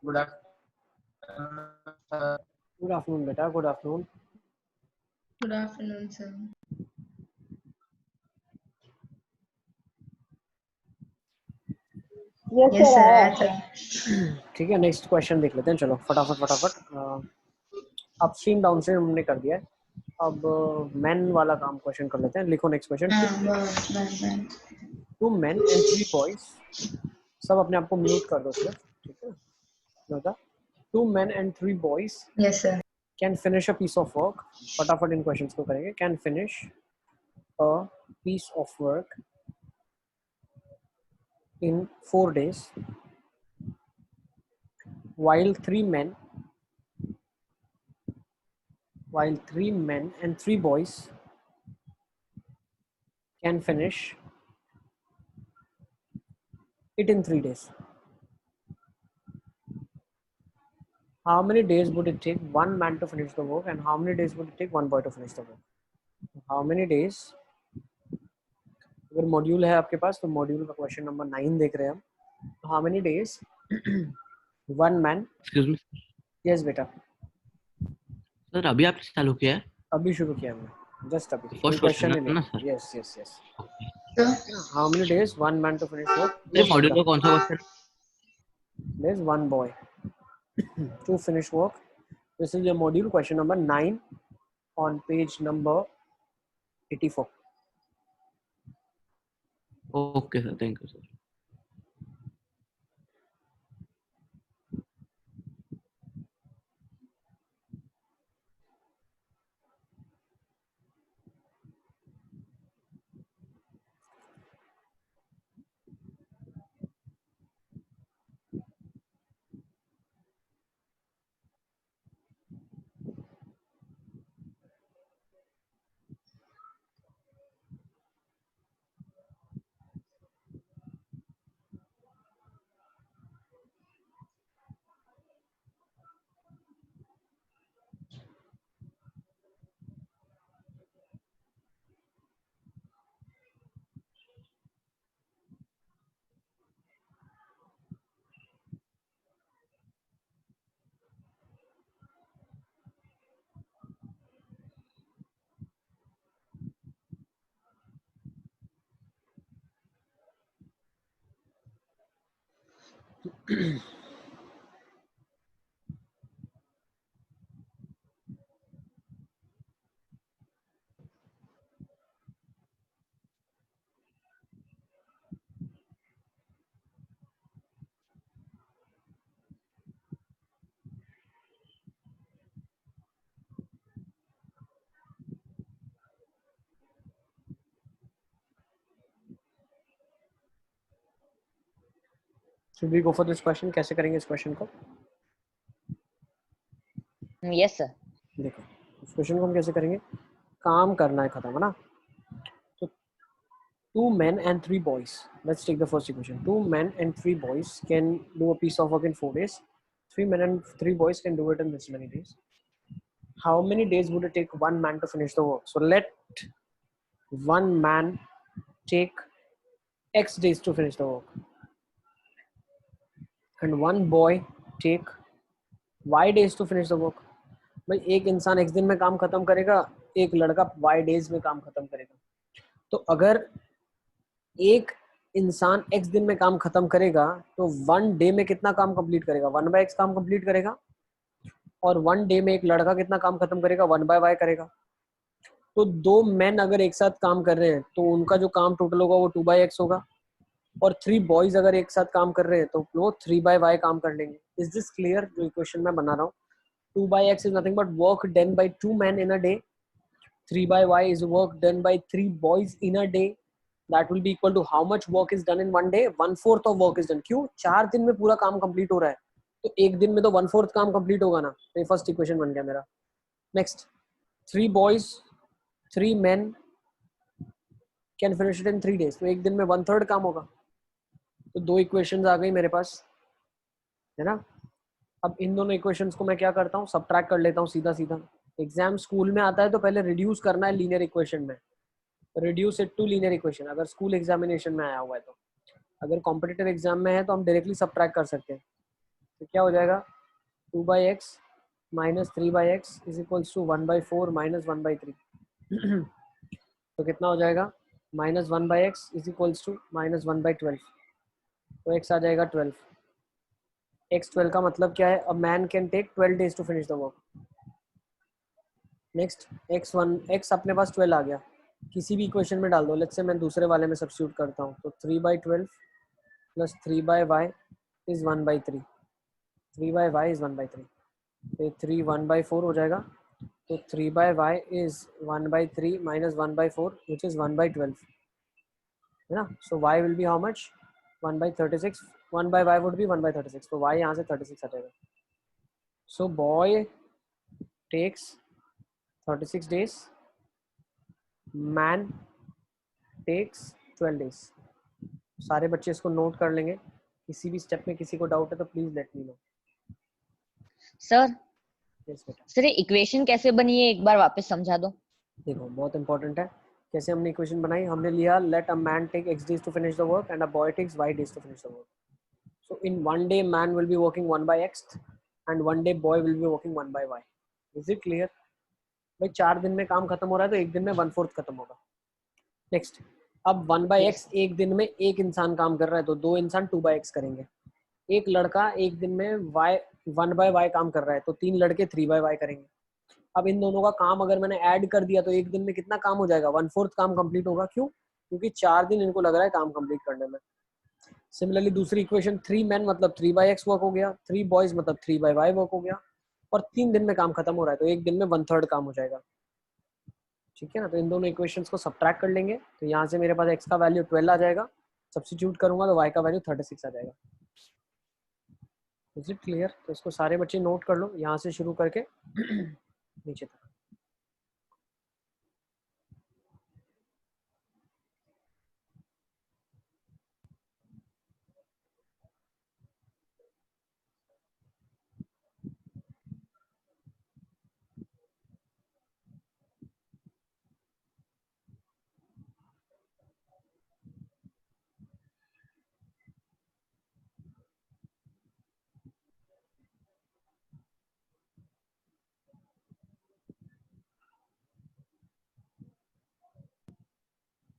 Good afternoon. Good afternoon बेटा, good afternoon. Good afternoon, sir. Yes, Yes, sir. sir. आया। आया था। ठीक है, नेक्स्ट क्वेश्चन देख लेते हैं। चलो फटाफट। अपस्ट्रीम डाउनस्ट्रीम हमने कर दिया है। अब मैन वाला काम क्वेश्चन कर लेते हैं। लिखो next question. Bye. 2 men and 3 boys, सब अपने आप को म्यूट कर दो सिर्फ, ठीक है बेटा। 2 men and 3 boys Yes, sir. can finish a piece of work, फटाफट इन क्वेश्चंस को करेंगे। can finish a piece of work in 4 days while 3 men and 3 boys can finish it in 3 days. How many days would it take one man to finish the work and how many days would it take one boy to finish the work? How many days, अगर module है आपके पास तो module का question number 9 देख रहे हैं हम। How many days one man? Excuse me. Yes बेटा, सर अभी आपने चालू किया है? अभी शुरू किया हमने, जस्ट अभी। First question है ना sir? Yes. Sir. How many days one man to finish work? ये मॉड्यूल का कौन सा question? There's one boy to finish work. This is your module question number 9 on page number 84. Okay sir, thank you sir. Should we go for this question? कैसे करेंगे इस question को? Yes, sir. देखो इस question को हम कैसे करेंगे, काम करना है, खत्म है ना। तो 2 men and 3 boys, let's take the first equation. 2 men and 3 boys can do a piece of work in 4 days. 3 men and 3 boys can do it in this many days. How many days would it take one man to finish the work? So let one man take X days to finish the work and one boy take Y days to finish the work. भाई एक इंसान X दिन में काम खत्म करेगा, एक लड़का Y days में काम खत्म करेगा। तो अगर एक इंसान X दिन में काम खत्म करेगा तो 1 डे में कितना काम कंप्लीट करेगा? 1/X काम कंप्लीट करेगा। और 1 डे में एक लड़का कितना काम खत्म करेगा? 1/Y करेगा। तो 2 मैन अगर एक साथ काम कर रहे हैं तो उनका जो काम टोटल होगा वो 2/X होगा। और 3 बॉयज अगर एक साथ काम कर रहे हैं तो वो 3/Y काम कर लेंगे। Is this clear? जो इक्वेशन मैं बना रहा हूँ, 2/X is nothing but work done by 2 men in a day. 3/Y is work done by 3 boys in a day. That will be equal to how much work is done in 1 day? 1/4 of work is done. क्यों? 4 दिन में पूरा काम complete हो रहा है तो एक दिन में तो 1/4 काम कंप्लीट होगा ना। तो ये फर्स्ट इक्वेशन बन गया मेरा। Next, 3 boys 3 men can finish it in 3 days, तो एक दिन में 1/3 काम होगा। तो 2 इक्वेशंस आ गई मेरे पास, है ना। अब इन दोनों इक्वेशंस को मैं क्या करता हूँ, सबट्रैक्ट कर लेता हूँ सीधा सीधा। एग्जाम स्कूल में आता है तो पहले रिड्यूस करना है लीनियर इक्वेशन में, reduce it to linear equation, अगर स्कूल एग्जामिनेशन में आया हुआ है तो। अगर कॉम्पिटिटिव एग्जाम में है तो हम डायरेक्टली सबट्रैक्ट कर सकते हैं। तो क्या हो जाएगा 2/x minus 3/x is equals to 1/4 minus 1/3 तो कितना हो जाएगा minus 1/x is equals to minus 1/12 तो x आ जाएगा 12 x 12 का मतलब क्या है a man can take 12 days to finish the work next x अपने पास 12 आ गया किसी भी इक्वेशन में डाल दो लेट्स से मैं दूसरे वाले में सब्स्टिट्यूट करता हूँ तो 3/12 plus 3/y is 1/3 3/y is 1/3 तो 3 1/4 हो जाएगा तो 3/y is 1/3 minus 1/4 which is 1/12 है ना so y will be how much 1/36 1/y would be 1/36 तो y यहाँ से 36 आ जाएगा so boy takes 36 days man takes 12 days सारे बच्चे इसको नोट कर लेंगे किसी भी स्टेप में किसी को डाउट है तो please let me know sir yes बेटा सर ये इक्वेशन कैसे बनी है एक बार वापस समझा दो। देखो बहुत इंपॉर्टेंट है कैसे हमने इक्वेशन बनाई हमने लिया let a man take x days to finish the work and a boy takes y days to finish the work so in one day man will be working 1/x and one day boy will be working 1/y is it clear भाई 4 दिन में काम खत्म हो रहा है तो एक दिन में 1/4 खत्म होगा नेक्स्ट अब 1/x एक दिन में एक इंसान काम कर रहा है तो 2 इंसान 2/x करेंगे एक लड़का एक दिन में y 1/y काम कर रहा है तो 3 लड़के 3/y करेंगे अब इन दोनों का काम अगर मैंने ऐड कर दिया तो एक दिन में कितना काम हो जाएगा 1/4 काम कंप्लीट होगा क्यों क्योंकि 4 दिन इनको लग रहा है काम कंप्लीट करने में सिमिलरली दूसरी इक्वेशन 3 men मतलब 3/x वर्क हो गया 3 boys मतलब 3/y वर्क हो गया और 3 दिन में काम खत्म हो रहा है तो एक दिन में 1/3 काम हो जाएगा ठीक है ना तो इन दोनों इक्वेशंस को सब्ट्रैक्ट कर लेंगे तो यहाँ से मेरे पास x का वैल्यू 12 आ जाएगा सब्स्टिट्यूट करूंगा तो y का वैल्यू 36 आ जाएगा इज इट क्लियर तो इसको सारे बच्चे नोट कर लो यहाँ से शुरू करके नीचे तक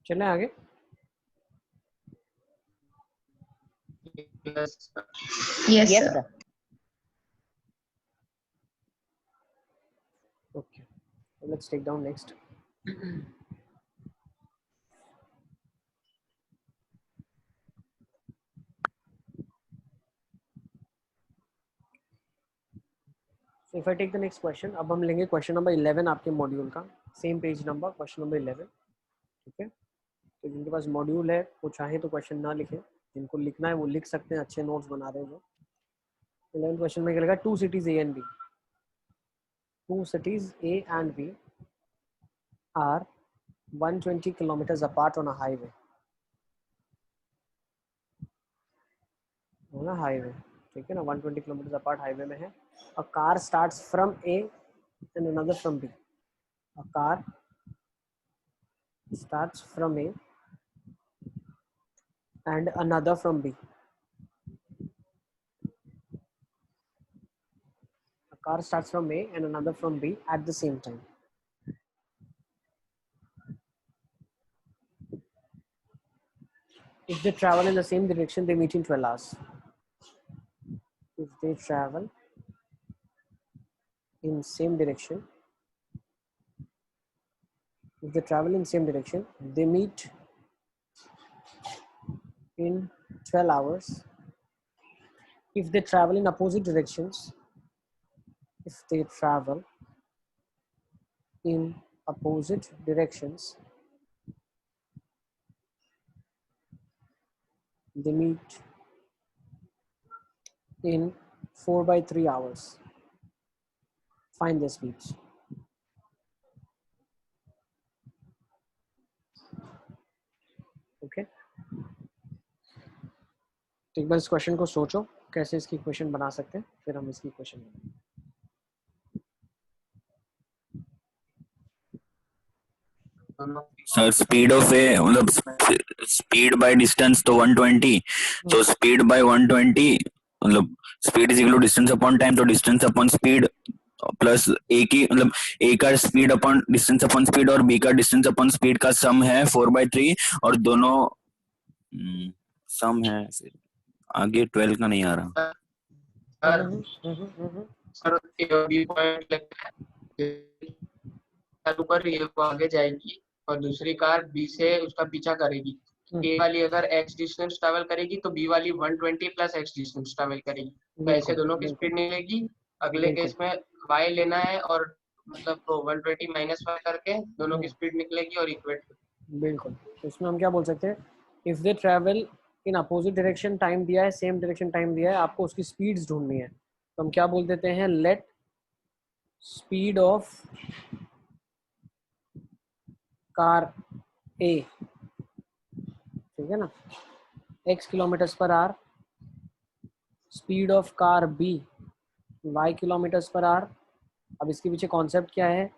चलें आगे Yes, yes sir. Sir. okay so let's take down next so if I take the next question अब हम लेंगे क्वेश्चन नंबर 11 आपके मॉड्यूल का same page number question number 11 ठीक है तो जिनके पास मॉड्यूल है वो चाहे तो क्वेश्चन ना लिखें जिनको लिखना है वो लिख सकते हैं अच्छे नोट्स बना रहे हैं जो 11 क्वेश्चन में क्या लिखा 2 cities A and B 2 cities A and B are 120 kilometers apart on a highway ठीक है ना 120 kilometers apart हाईवे में है a car starts from A and another from B a car starts from A and another from B a car starts from A and another from B at the same time if they travel in the same direction they meet in 12 hours if they travel in same direction if they travel in same direction they meet in 12 hours if they travel in opposite directions if they travel in opposite directions they meet in 4/3 hours find their speeds okay तो एक बार इस question को सोचो कैसे इसकी equation बना सकते हैं फिर हम इसकी इक्वेशन बनाएंगे सर स्पीड ऑफ ए मतलब स्पीड बाय डिस्टेंस तो 120 तो स्पीड बाय 120 मतलब speed is equal to distance upon time, तो distance upon speed plus A की मतलब ए का speed upon distance upon speed और बी का डिस्टेंस अपॉन स्पीड का सम है 4/3 और दोनों सम है। फिर आगे 12 का नहीं आ रहा। सर ए और बी पॉइंट लगता है ऊपर, ये आगे जाएगी और दूसरी कार बी से उसका पीछा करेगी। ए वाली अगर x डिस्टेंस ट्रैवल करेगी तो बी वाली 120 प्लस x डिस्टेंस ट्रैवल करेगी, तो ऐसे दोनों की स्पीड निकलेगी। अगले केस में y लेना है और मतलब 120 माइनस y करके दोनों की स्पीड निकलेगी और इक्वेट। बिल्कुल, तो इसमें हम क्या बोल सकते हैं, if they travel in opposite direction, time दिया है, सेम डायरेक्शन टाइम दिया है, आपको उसकी स्पीड्स ढूंढनी है, तो हम क्या बोल देते हैं, let speed of car A, ठीक है ना, x kilometers per hour, speed of car B y kilometers per hour. अब इसके पीछे कॉन्सेप्ट क्या है,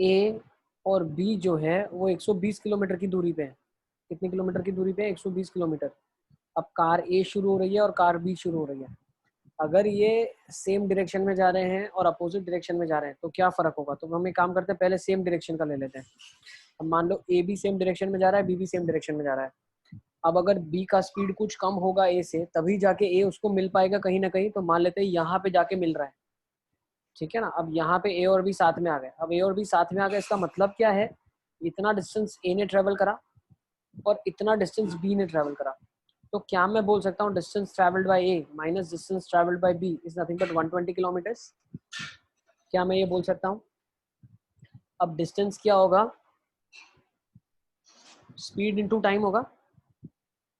ए और बी जो है वो 120 किलोमीटर की दूरी पे है। कितने किलोमीटर की दूरी पे है, 120 किलोमीटर। अब कार ए शुरू हो रही है और कार बी शुरू हो रही है। अगर ये सेम डायरेक्शन में जा रहे हैं और अपोजिट डायरेक्शन में जा रहे हैं तो क्या फ़र्क होगा, तो हम एक काम करते हैं, पहले सेम डायरेक्शन का ले लेते हैं। अब मान लो ए भी सेम डायरेक्शन में जा रहा है, बी भी सेम डायरेक्शन में जा रहा है। अब अगर बी का स्पीड कुछ कम होगा ए से, तभी जाके ए उसको मिल पाएगा कहीं ना कहीं, तो मान लेते हैं यहाँ पे जाके मिल रहा है, ठीक है ना। अब यहाँ पे ए और बी साथ में आ गए। अब ए और बी साथ में आ गए, इसका मतलब क्या है, इतना डिस्टेंस ए ने ट्रेवल करा और इतना डिस्टेंस बी ने ट्रेवल करा, तो क्या मैं बोल सकता हूँ distance travelled by A minus distance travelled by B is nothing but 120 kilometers. क्या मैं ये बोल सकता हूँ? अब डिस्टेंस क्या होगा, स्पीड इनटू टाइम होगा।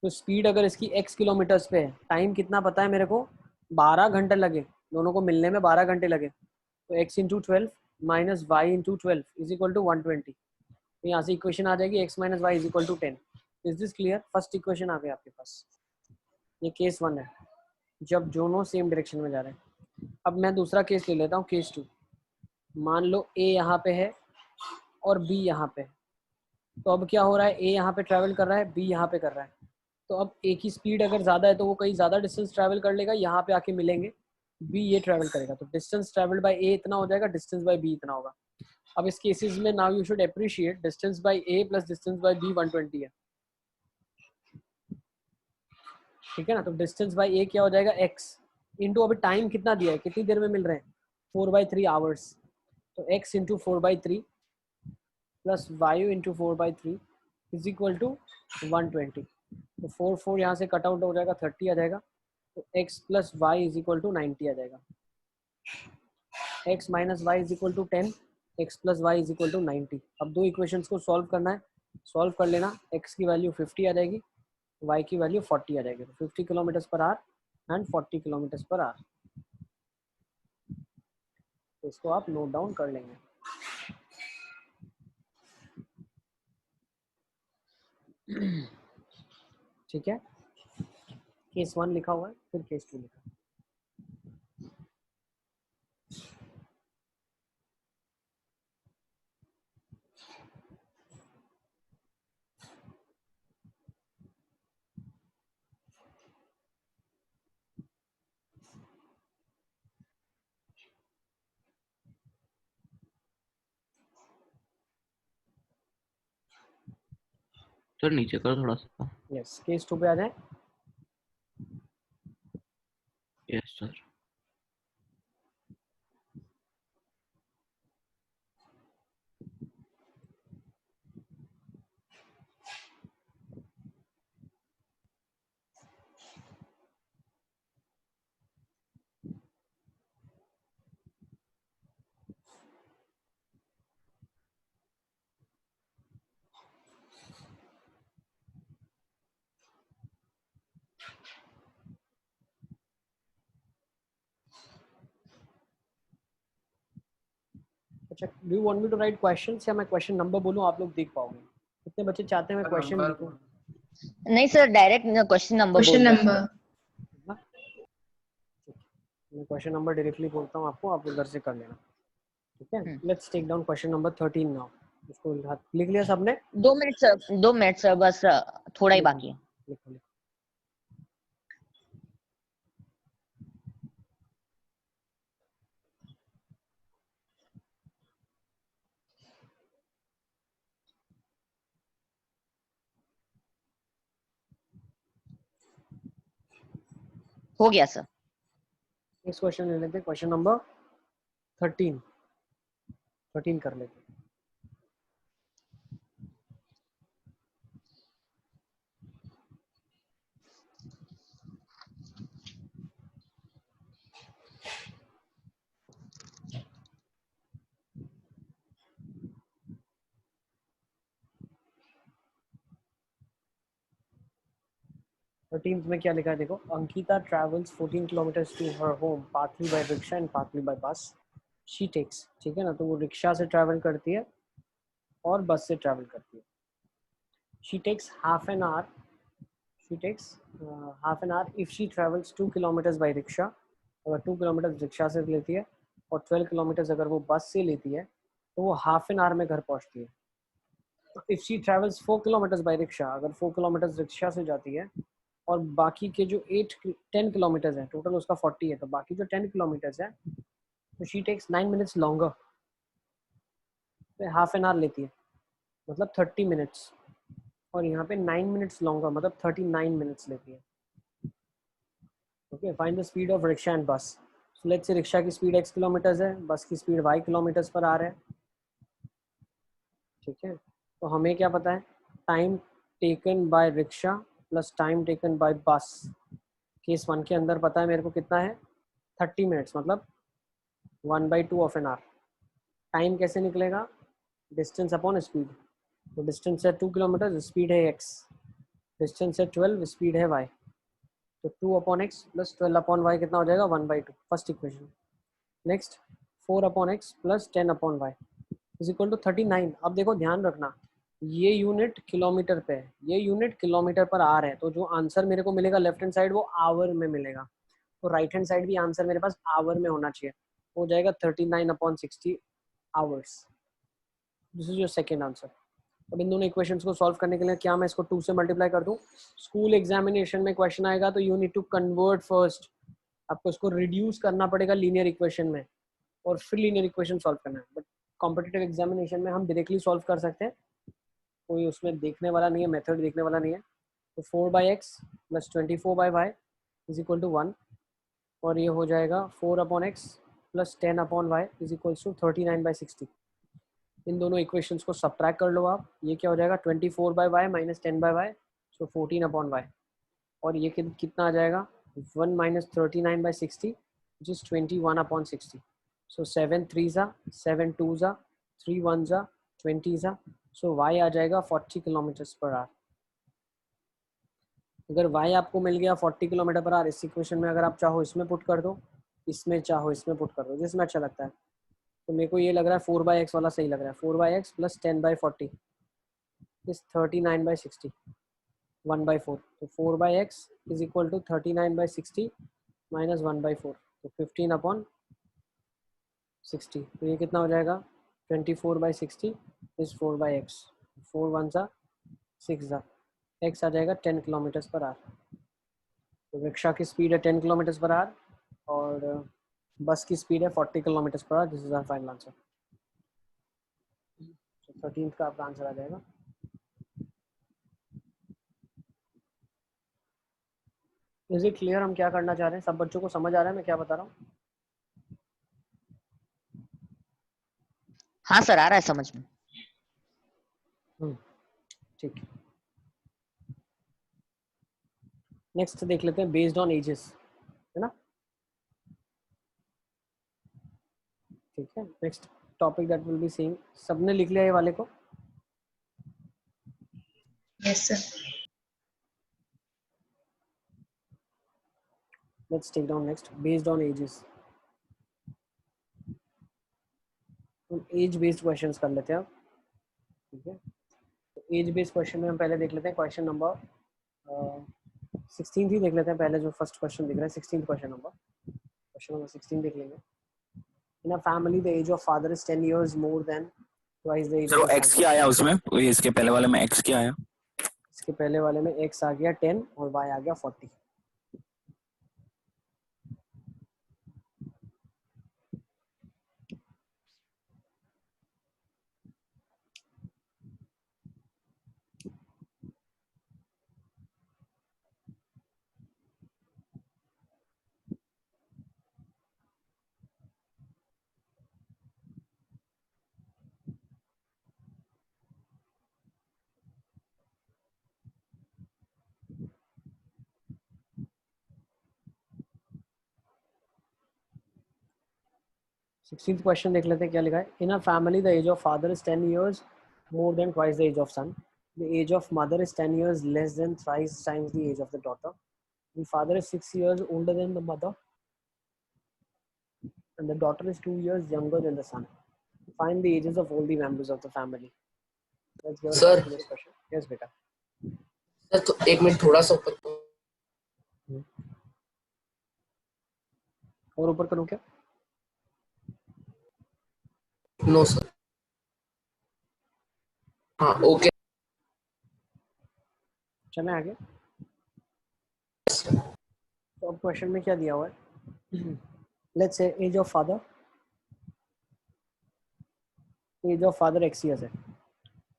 तो स्पीड अगर इसकी x किलोमीटर्स पे है, टाइम कितना पता है मेरे को, 12 घंटे लगे, दोनों को मिलने में 12 घंटे लगे, तो x into 12 minus y into 12 is equal to 120। तो यहाँ से इक्वेशन आ जाएगी x minus Y is equal to 10। Is this clear? First equation आ गई आपके पास। ये केस 1 है, जब दोनों सेम डायरेक्शन में जा रहे हैं। अब मैं दूसरा केस ले लेता हूँ, केस 2। मान लो a यहाँ पे है और b यहाँ पे है, तो अब क्या हो रहा है, a यहाँ पे ट्रैवल कर रहा है, b यहाँ पे कर रहा है। तो अब a की स्पीड अगर ज़्यादा है तो वो कहीं ज़्यादा डिस्टेंस ट्रैवल कर लेगा, यहाँ पे आके मिलेंगे, b ये ट्रैवल करेगा, तो डिस्टेंस ट्रैवल्ड बाय a इतना हो जाएगा, डिस्टेंस बाय b इतना होगा। अब इस केसेस में now you should appreciate distance by a plus distance by b 120 है, ठीक है ना। तो डिस्टेंस बाय a क्या हो जाएगा, x इंटू अभी टाइम कितना दिया है, कितनी देर में मिल रहे हैं, 4/3 आवर्स, तो x इंटू 4/3 प्लस वायु इंटू 4/3 इज इक्वल टू 120। तो 4 यहाँ से कट आउट हो जाएगा, 30 आ जाएगा, तो x plus Y is equal to 90 आ जाएगा। x minus Y is equal to 10, x plus Y is equal to 90। अब दो इक्वेशंस को सॉल्व करना है, सॉल्व कर लेना, x की वैल्यू 50 आ जाएगी, y की वैल्यू 40 आ जाएगी। तो 50 kilometres per our and 40 kilometres per our, तो इसको आप नोट डाउन कर लेंगे। ठीक है, केस 1 लिखा हुआ है, फिर केस 2 लिखा है। सर नीचे करो थोड़ा सा। यस, केस 2 पे आ जाए। Yes sir. अच्छा, do you want me to write questions या मैं क्वेश्चन नंबर बोलूं, आप लोग देख पाओगे? कितने बच्चे चाहते हैं मैं क्वेश्चन लिखूं? नहीं sir, direct question number question बोल दो। नंबर मैं क्वेश्चन नंबर डायरेक्टली बोलता हूं आपको, आप उधर से कर लेना, ठीक है। Hmm. Let's take down question number 13 now. इसको लिख लिया सबने? 2 मिनट सर, 2 मिनट सर, बस थोड़ा ही बाकी है। लिखो लिखो। हो गया सर। नेक्स्ट क्वेश्चन ले लेते हैं, क्वेश्चन नंबर 13 कर लेते हैं। थर्टींथ में क्या लिखा है देखो, Ankita travels 14 kilometers to her home partly by rickshaw and partly by bus she takes, ठीक है ना, तो वो रिक्शा से ट्रैवल करती है और बस से ट्रैवल करती है। She takes half an hour, she takes half an hour if she travels 2 kilometers by rickshaw, अगर 2 किलोमीटर रिक्शा से लेती है और 12 किलोमीटर्स अगर वो बस से लेती है तो वो हाफ एन आवर में घर पहुंचती है। If she travels 4 kilometers by rickshaw, अगर 4 किलोमीटर्स रिक्शा से जाती है और बाकी के जो 10 किलोमीटर्स है, टोटल उसका 40 है, तो बाकी जो 10 किलोमीटर्स है तो शी टेक्स 9 मिनट्स लॉन्गर, तो हाफ एन आवर लेती है, मतलब 30 मिनट्स, और यहाँ पे 9 मिनट्स लॉन्गर मतलब 39 मिनट्स लेती है। Okay, find the speed of rickshaw and बस। सो लेट्स से रिक्शा की स्पीड x किलोमीटर्स है, बस की स्पीड y किलोमीटर्स पर आ रहा है, ठीक है। तो हमें क्या पता है, time taken by rickshaw plus time taken by बस, केस 1 के अंदर पता है मेरे को कितना है 30 मिनट्स, मतलब 1/2 ऑफ एन आवर। टाइम कैसे निकलेगा, डिस्टेंस अपॉन स्पीड, तो डिस्टेंस है 2 किलोमीटर, स्पीड है x, डिस्टेंस है 12, स्पीड है y, तो 2 upon X plus 12 upon Y कितना हो जाएगा 1/2, first equation. Next 4 upon X plus 10 upon Y is equal to 39। अब देखो ध्यान रखना, ये यूनिट किलोमीटर पे है, ये यूनिट किलोमीटर पर आ रहा है, तो जो आंसर मेरे को मिलेगा लेफ्ट हैंड साइड वो आवर में मिलेगा, तो राइट हैंड साइड भी आंसर मेरे पास आवर में होना चाहिए, हो जाएगा 39/60 hours. This is your second answer. अब इन दोनों इक्वेशंस को सॉल्व करने के लिए क्या मैं इसको 2 से मल्टीप्लाई कर दूं, स्कूल एग्जामिनेशन में क्वेश्चन आएगा तो you need to convert first, आपको इसको रिड्यूस करना पड़ेगा लीनियर इक्वेशन में और फिर लीनियर इक्वेशन सॉल्व करना है, बट कॉम्पिटिटिव एग्जामिनेशन में हम डायरेक्टली सॉल्व कर सकते हैं, कोई उसमें देखने वाला नहीं है, मेथड देखने वाला नहीं है। तो 4/x plus 24/y is equal to 1, और ये हो जाएगा 4/x plus 10/y is equal to 39/60। इन दोनों इक्वेशंस को सब्ट्रैक्ट कर लो आप, ये क्या हो जाएगा 24/y माइनस 10/y, सो 14/y, और ये कितना आ जाएगा 1 माइनस 39/60 विच इज 21/60, सो 7 3 ज़ा 7 2 ज़ा 3 1 ज़ा 20 ज़ा, सो y आ जाएगा 40 किलोमीटर पर आवर। अगर y आपको मिल गया 40 किलोमीटर पर आवर, इस इक्वेशन में अगर आप चाहो इसमें पुट कर दो, इसमें चाहो इसमें पुट कर दो, जिसमें अच्छा लगता है, तो मेरे को ये लग रहा है 4/x वाला सही लग रहा है, 4/x प्लस 10/40 इज 39/60, 1/4, तो 4/x is equal to 39/60 minus 1/4, तो 15/60, तो ये कितना हो जाएगा 24/60 इज 4/x, 4 1 ज़ा 6 ज़ा, x आ जाएगा 10 किलोमीटर पर आवर। तो रिक्शा की स्पीड है 10 किलोमीटर पर आवर और बस की स्पीड है 40 kilometer per hour. This is our final answer. 13th का आपका आंसर आ जाएगा। इज इट क्लियर हम क्या करना चाह रहे हैं, सब बच्चों को समझ आ रहा है मैं क्या बता रहा हूँ? हाँ सर, आ रहा है समझ में। ठीक है, नेक्स्ट देख लेते हैं बेस्ड ऑन एजेस, है ना। ठीक है, next topic that will be seeing, सबने लिख लिया ये वाले को? Yes sir. Let's take down next based on ages. हम एज बेस्ड क्वेश्चंस कर लेते हैं अब, ठीक है। तो एज बेस्ड क्वेश्चन में हम पहले देख लेते हैं क्वेश्चन नंबर 16 ही देख लेते हैं पहले, जो फर्स्ट क्वेश्चन दिख रहा है 16 क्वेश्चन नंबर 16 देख लेंगे। In a family, the age of father is 10 years more than twice the age sir of वो the x son. क्या आया उसमें, ये इसके पहले वाले में x क्या आया? इसके पहले वाले में x आ गया 10 और y आ गया 40। 16th क्वेश्चन देख लेते हैं क्या लिखा है. In a family the age of father is 10 years more than twice the age of son. The age of mother is 10 years less than thrice times the age of the daughter. The father is 6 years older than the mother and the daughter is 2 years younger than the son. Find the ages of all the members of the family. Let's give a Sir. try to this question. Yes, beta. Sir तो एक minute थोड़ा सा ऊपर और ऊपर करूं क्या? No sir. हाँ ओके. चलें आगे. तो अब क्वेश्चन में क्या दिया हुआ है? Let's say age of father. Age of father x years है.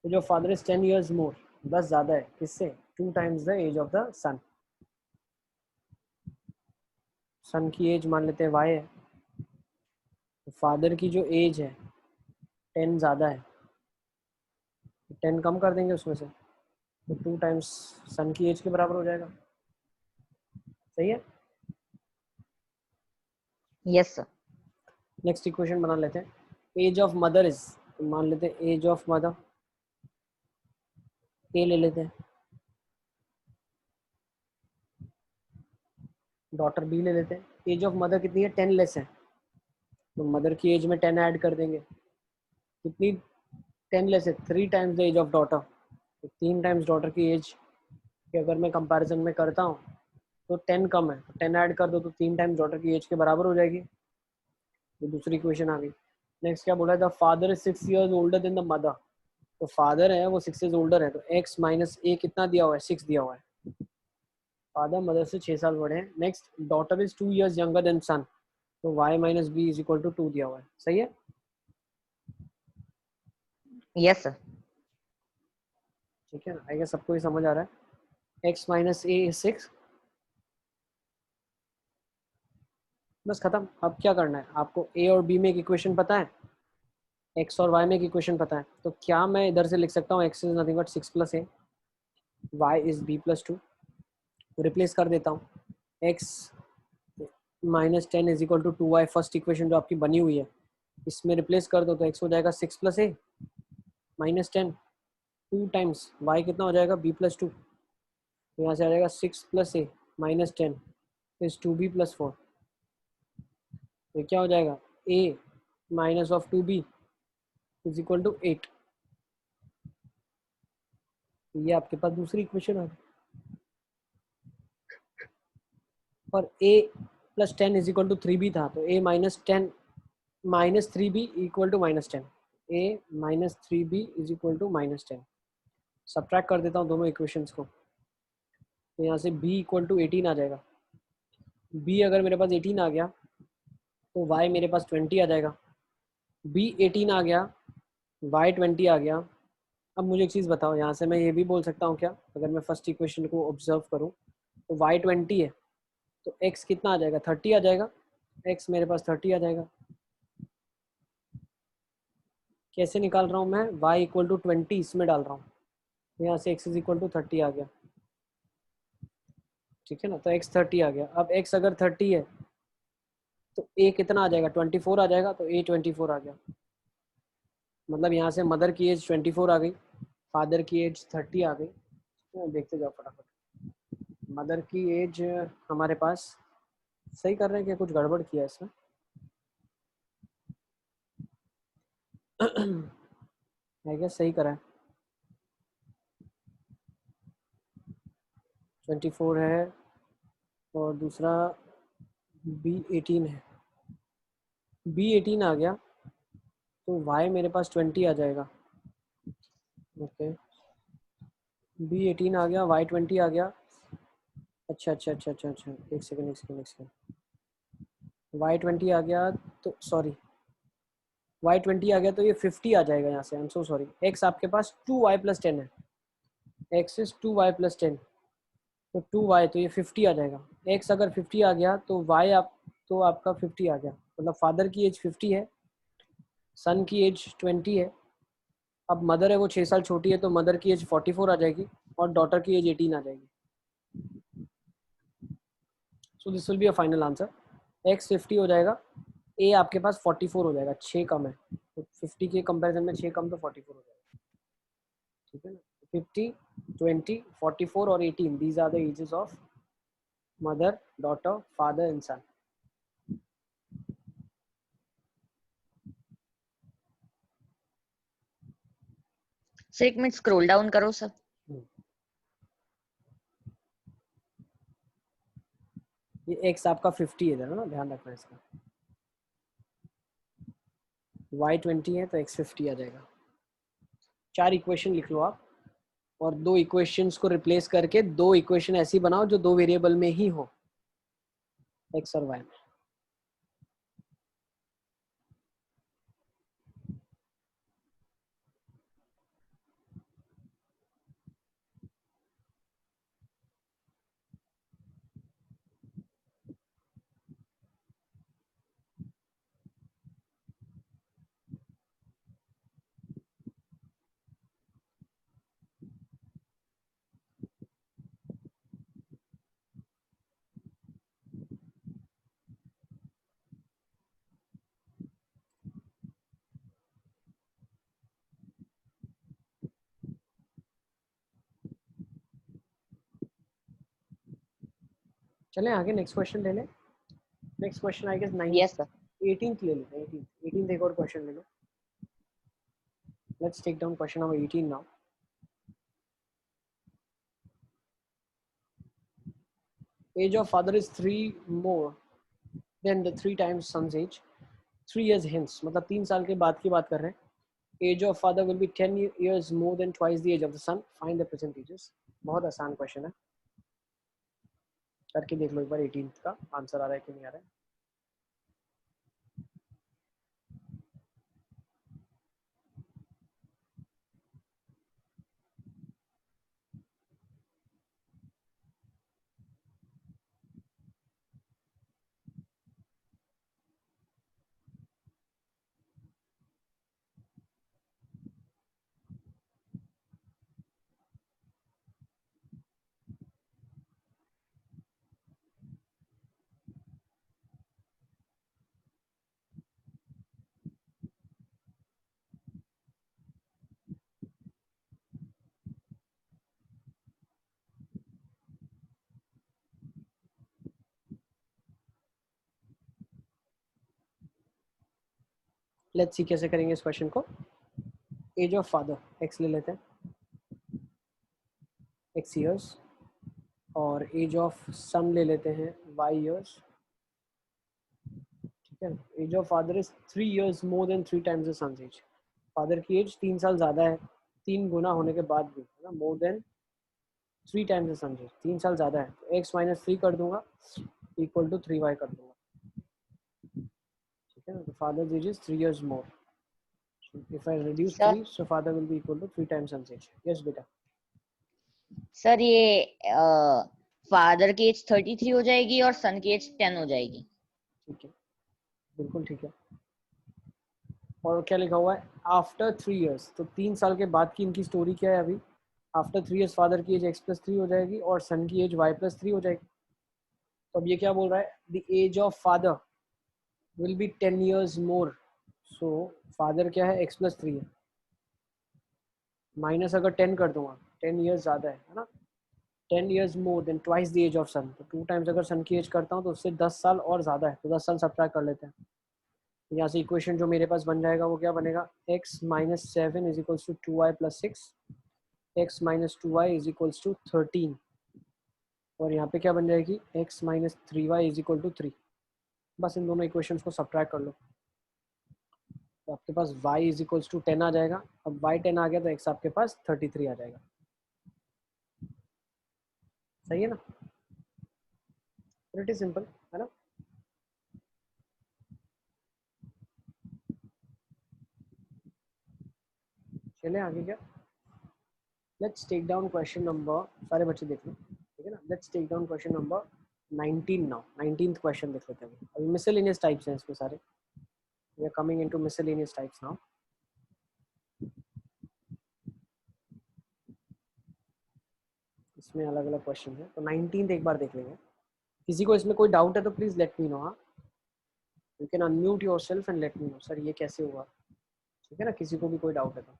Age of father is 10 years more. 10 ज्यादा है किससे? 2 times the age of the son. Son की एज मान लेते हैं y है. फादर की जो एज है 10 ज्यादा है. 10 कम कर देंगे उसमें से तो 2 times सन की एज के बराबर हो जाएगा. सही है. Yes sir. नेक्स्ट इक्वेशन बना लेते हैं. एज ऑफ मदर इज, मान लेते हैं एज ऑफ मदर ए ले लेते हैं, डॉटर बी ले लेते हैं. एज ऑफ मदर कितनी है? 10 लेस है तो मदर की एज में 10 ऐड कर देंगे. कितनी 10 लेस है? 3 times the age of daughter. तो 3 times डॉटर की एज के अगर मैं कंपैरिजन में करता हूँ तो 10 कम है, 10 ऐड कर दो तो 3 times डॉटर की एज के बराबर हो जाएगी. तो दूसरी इक्वेशन आ गई. नेक्स्ट क्या बोला है? The father is 6 years older than the mother. तो फादर है वो 6 years older है तो x माइनस a कितना दिया हुआ है? 6 दिया हुआ है. फादर मदर से 6 साल बड़े हैं. Next daughter is 2 years younger than son तो y minus B is equal to 2 दिया हुआ है. सही है. Yes sir. ठीक है ना? आई गेस सबको ये समझ आ रहा है. x minus A is 6. बस खत्म. अब क्या करना है आपको? a और b में एक इक्वेशन पता है, x और y में एक इक्वेशन पता है. तो क्या मैं इधर से लिख सकता हूँ x is nothing but 6 + a, y is b + 2. Replace कर देता हूँ. x minus 10 is equal to 2y. First equation जो आपकी बनी हुई है इसमें रिप्लेस कर दो तो x हो जाएगा 6 + a माइनस 10. 2 times y कितना हो जाएगा? b + 2. तो यहाँ से आ जाएगा 6 + a माइनस 10 इज 2b + 4. तो क्या हो जाएगा? a minus of 2b is equal to 8. ये आपके पास दूसरी इक्वेशन आ गई. और a + 10 is equal to 3b था तो a minus 10 minus 3b equal to minus 10. a minus 3b is equal to minus 10. Subtract कर देता हूँ दोनों इक्वेशंस को तो यहाँ से b इक्वल टू 18 आ जाएगा. b अगर मेरे पास 18 आ गया तो y मेरे पास 20 आ जाएगा. b 18 आ गया, y 20 आ गया. अब मुझे एक चीज़ बताओ, यहाँ से मैं ये भी बोल सकता हूँ क्या? अगर मैं फर्स्ट इक्वेशन को ऑब्जर्व करूँ तो y 20 है तो x कितना आ जाएगा? 30 आ जाएगा. x मेरे पास 30 आ जाएगा. कैसे निकाल रहा हूँ मैं? y इक्वल टू 20 इसमें डाल रहा हूँ तो यहाँ से x इज इक्वल टू 30 आ गया. ठीक है ना? तो x 30 आ गया. अब x अगर 30 है तो a कितना आ जाएगा? 24 आ जाएगा तो a 24 आ गया. मतलब यहाँ से मदर की एज 24 आ गई, फादर की एज 30 आ गई. देखते जाओ फटाफट. मदर की एज हमारे पास सही कर रहे हैं क्या? कुछ गड़बड़ किया है इसमें? आई गेस सही करा है. 24 है और दूसरा b 18 है. b 18 आ गया तो y मेरे पास 20 आ जाएगा. ओके b 18 आ गया, y 20 आ गया. अच्छा अच्छा अच्छा अच्छा अच्छा एक सेकंड. y 20 आ गया तो सॉरी y 20 आ गया तो ये 50 आ जाएगा यहाँ से. I am so sorry. x आपके पास 2y + 10 है. x इज 2y + 10 तो 2y तो ये 50 आ जाएगा. x अगर 50 आ गया तो y आपका 50 आ गया. मतलब फादर की एज 50 है, सन की एज 20 है. अब मदर है वो 6 साल छोटी है तो मदर की एज 44 आ जाएगी और डॉटर की एज 18 आ जाएगी. So this will be a final answer. x 50 हो जाएगा ए आपके पास 44 हो जाएगा, 6 कम है तो 50 के कंपैरिजन में 6 कम तो 44 हो जाएगा, ठीक है ना। 50, 20, 44 और 18, these are the ages of mother, daughter, father and son. Sir एक मिनट स्क्रॉल डाउन करो सर। ये एक्स आपका 50 है ना, ध्यान रखना इसका। y 20 है तो x 50 आ जाएगा। 4 इक्वेशन लिख लो आप, और 2 इक्वेशंस को रिप्लेस करके 2 इक्वेशन ऐसी बनाओ जो 2 वेरिएबल में ही हो, x और y में। चलें आगे, नेक्स्ट क्वेश्चन ले लें। Next question I guess 9, yes sir. 18th ले लेते हैं। 18th एक और क्वेश्चन ले लो। Let's take down question number 18 now. Age of father is 3 more than the 3 times son's age 3 years hence, मतलब 3 साल के बाद की बात कर रहे हैं। Age of father will be 10 years more than twice the age of the son, find the present ages। बहुत आसान क्वेश्चन है, करके देख लो एक बार 18th का आंसर आ रहा है कि नहीं आ रहा है। लेट्स सी कैसे करेंगे इस क्वेश्चन को। एज ऑफ फादर एक्स ले लेते हैं, एक्स ईयर्स, और एज ऑफ सन ले लेते हैं वाई ईयर्स, ठीक है। Age of father is 3 years more than 3 times the son's age. Father की एज 3 साल ज़्यादा है, 3 गुना होने के बाद भी, है ना, more than 3 times the son's age, 3 साल ज़्यादा है तो x माइनस 3 कर दूंगा इक्वल टू 3y कर दूंगा, ठीक है ना। तो father age is 3 years more, if I reduce sir 3 so father will be equal to 3 times son's age। yes बेटा। सर ये फादर की एज 33 हो जाएगी और सन की एज 10 हो जाएगी। ठीक है, बिल्कुल ठीक है। और क्या लिखा हुआ है आफ्टर 3 years, तो 3 साल के बाद की इनकी स्टोरी क्या है अभी। आफ्टर 3 years फादर की एज x+3 हो जाएगी और सन की एज y+3 हो जाएगी। तो अब ये क्या बोल रहा है, the age of father will be 10 years more. So father क्या है x+3 है, माइनस अगर 10 कर दूंगा 10 years ज़्यादा है ना, 10 years more than twice the age of son, तो 2 times अगर सन की एज करता हूँ तो उससे 10 साल और ज़्यादा है, तो 10 साल सब्ट्रैक्ट कर लेते हैं। यहाँ से इक्वेशन जो मेरे पास बन जाएगा वो क्या बनेगा, x माइनस 7 is equals to 2y plus 6, x minus 2y is equals to 13, और यहाँ पे क्या बन जाएगी x minus 3y is equal to 3। बस इन दोनों इक्वेशंस को सब्ट्रैक्ट कर लो, तो आपके पास y इज इक्वल्स टू 10 आ जाएगा। अब y 10 आ गया तो x आपके पास 33 आ जाएगा, सही है ना, प्रीटी सिंपल है ना। चले आगे क्या, let's take down question number, सारे बच्चे देख लो ठीक है ना। Let's take down question number 19 now. 19th question देख लेते हैं अभी। मिसलेनियस टाइप्स हैं इसमें सारे, we are coming into miscellaneous types now. इसमें अलग अलग क्वेश्चन है, तो 19th एक बार देख लेंगे। किसी को इसमें कोई डाउट है तो प्लीज लेट मी नो। हाँ you can unmute yourself and let me know sir ये कैसे हुआ, ठीक है ना, किसी को भी कोई डाउट है तो।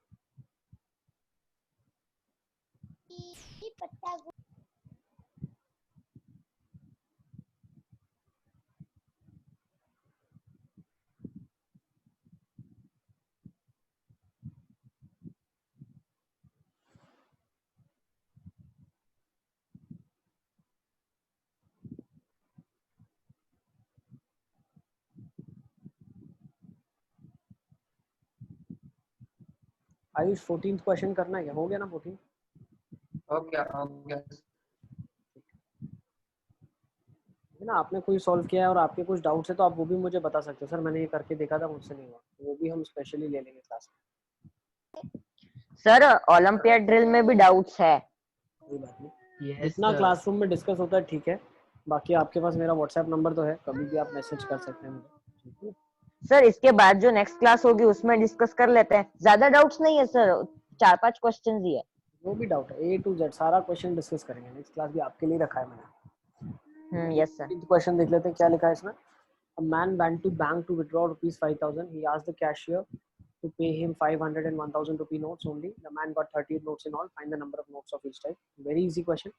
आयुष 14th क्वेश्चन करना है क्या, हो गया ना 14? हो गया। है ना, आपने कोई सॉल्व किया है और आपके कुछ डाउट्स है तो आप वो भी मुझे बता सकते हो, सर मैंने ये करके देखा था मुझसे नहीं हुआ, वो भी हम स्पेशली ले लेंगे क्लास में। सर ओलंपियाड ड्रिल में भी डाउट्स है। कोई बात नहीं, यस जितना क्लासरूम में डिस्कस होता है ठीक है, बाकी आपके पास मेरा व्हाट्सएप नंबर तो है, कभी भी आप मैसेज कर सकते हैं मुझे, ठीक है। सर इसके बाद जो नेक्स्ट क्लास होगी उसमें डिस्कस कर लेते हैं, ज्यादा डाउट्स नहीं है सर, 4-5 क्वेश्चन ही है। जो भी डाउट है A to Z सारा क्वेश्चन डिस्कस करेंगे, नेक्स्ट क्लास भी आपके लिए रखा है मैंने। Yes sir. क्वेश्चन देख लेते हैं क्या लिखा है इसमें। A man went to bank to withdraw rupees 5,000. He asked the cashier to pay him 500 and 1,000 rupee notes only. The man got 38 notes in all. Find the number of notes of each type. Very easy question.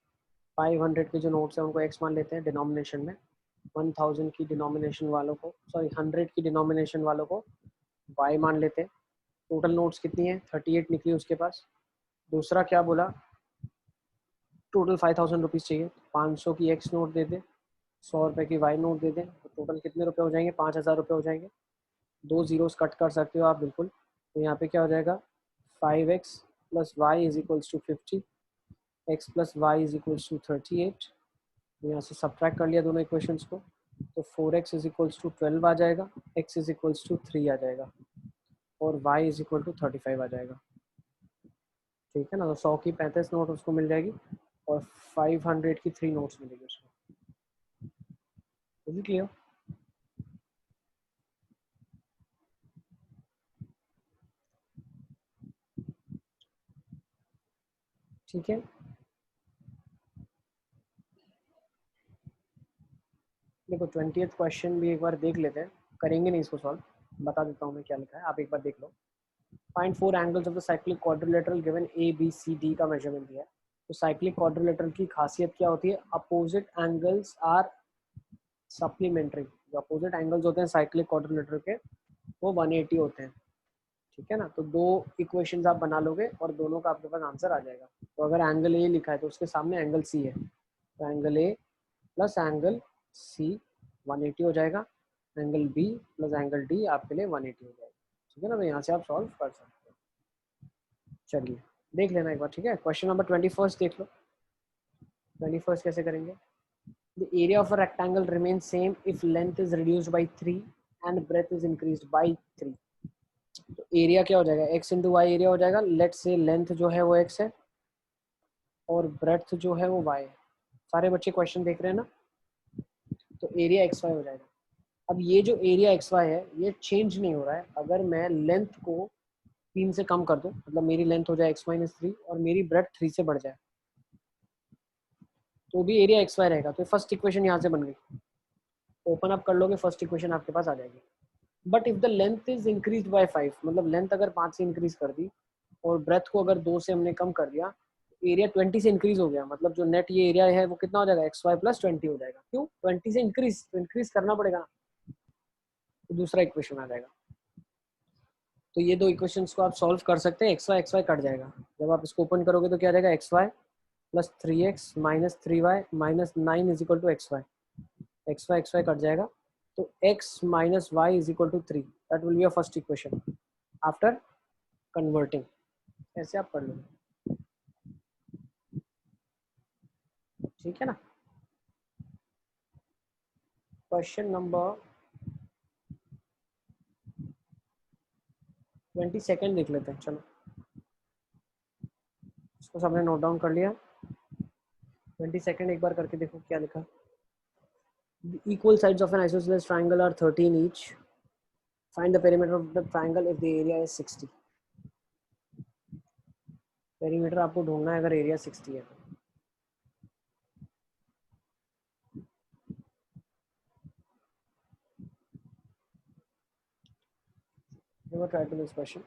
500 के जो notes हैं उनको x मान लेते हैं denomination में, 1000 की denomination वालों को, सॉरी 100 की डिनोमिनेशन वालों को y मान लेते हैं। टोटल नोट्स कितनी है, 38 निकली उसके पास। दूसरा क्या बोला, टोटल 5,000 रुपीज़ चाहिए, 500 की x नोट दे दे, 100 रुपये की वाई नोट दे दें, तो टोटल कितने रुपए हो जाएंगे, 5,000 रुपये हो जाएंगे। 2 जीरोस कट कर सकते हो आप बिल्कुल, तो यहाँ पे क्या हो जाएगा 5x plus Y is equals to 50, x plus Y is equals to 38। यहाँ से सब्ट्रैक्ट कर लिया दोनों इक्वेशंस को, तो 4x इज इक्वल्स टू 12 आ जाएगा, x इज इक्वल्स टू 3 आ जाएगा और y इज इक्वल टू 35 आ जाएगा, ठीक है ना। तो 100 की 35 नोट उसको मिल जाएगी और 500 की 3 नोट्स मिलेगी उसको। क्लियर? ठीक है, देखो 20th क्वेश्चन भी एक बार देख लेते हैं, करेंगे नहीं इसको सॉल्व, बता देता हूँ मैं क्या लिखा है, आप एक बार देख लो। Find 4 angles of the cyclic quadrilateral given A B C D का मेजरमेंट दिया है। तो साइक्लिक क्वाड्रिलेटरल की खासियत क्या होती है, अपोजिट एंगल्स आर सप्लीमेंट्री। जो अपोजिट एंगल्स होते हैं साइक्लिक क्वाड्रिलेटरल के वो 180 होते हैं, ठीक है ना। तो 2 इक्वेशंस आप बना लोगे और दोनों का आपके पास आंसर आ जाएगा। तो अगर एंगल ए लिखा है तो उसके सामने एंगल सी है, तो angle A plus angle C 180 हो जाएगा, angle B plus angle D आपके लिए 180 हो जाएगा, ठीक है ना। तो यहाँ से आप सॉल्व कर सकते हो। चलिए देख लेना एक बार, ठीक है। क्वेश्चन नंबर 21 देख लो। 21 कैसे करेंगे, the area of a rectangle remain same if length is reduced by 3 and breadth is increased by 3। तो एरिया क्या हो जाएगा, x इंटू वाई एरिया हो जाएगा। लेट्स से लेंथ जो है वो x है और ब्रेथ जो है वो y है। सारे बच्चे क्वेश्चन देख रहे हैं ना, तो एरिया एक्स वाई हो जाएगा। अब ये जो एरिया एक्स वाई है ये चेंज नहीं हो रहा है, अगर मैं लेंथ को 3 से कम कर दूं, मतलब मेरी लेंथ हो जाए x-3 और मेरी ब्रेथ 3 से बढ़ जाए, तो भी एरिया एक्स वाई रहेगा। तो फर्स्ट इक्वेशन यहाँ से बन गई, ओपन अप कर लोगे फर्स्ट इक्वेशन आपके पास आ जाएगी। But if the length is increase by 5, मतलब लेंथ अगर 5 से इंक्रीज कर दी और ब्रेथ को अगर 2 से हमने कम कर दिया, एरिया 20 से इंक्रीज हो गया, मतलब जो नेट ये एरिया है वो कितना हो जाएगा, एक्स वाई प्लस 20 हो जाएगा। क्यों, 20 से इंक्रीज, तो इंक्रीज करना पड़ेगा, तो दूसरा इक्वेशन आ जाएगा। तो ये 2 इक्वेशंस को आप सॉल्व कर सकते हैं, एक्स वाई कट जाएगा। जब आप इसको ओपन करोगे तो क्या आ जाएगा, x y plus 3x minus 3y minus 9 is equal to x y cut जाएगा, तो x minus Y is equal to 3, that will be your first equation after converting. ऐसे आप पढ़ लो, ठीक है ना। क्वेश्चन नंबर 22 देख लेते हैं, चलो इसको सबने नोट डाउन कर लिया। 22 एक बार करके देखो क्या लिखा। The equal sides of an isosceles triangle are 13 each. Find the perimeter of the triangle if the area is 60. Perimeter आपको ढूंढना है अगर एरिया 60 है तो। try to this question.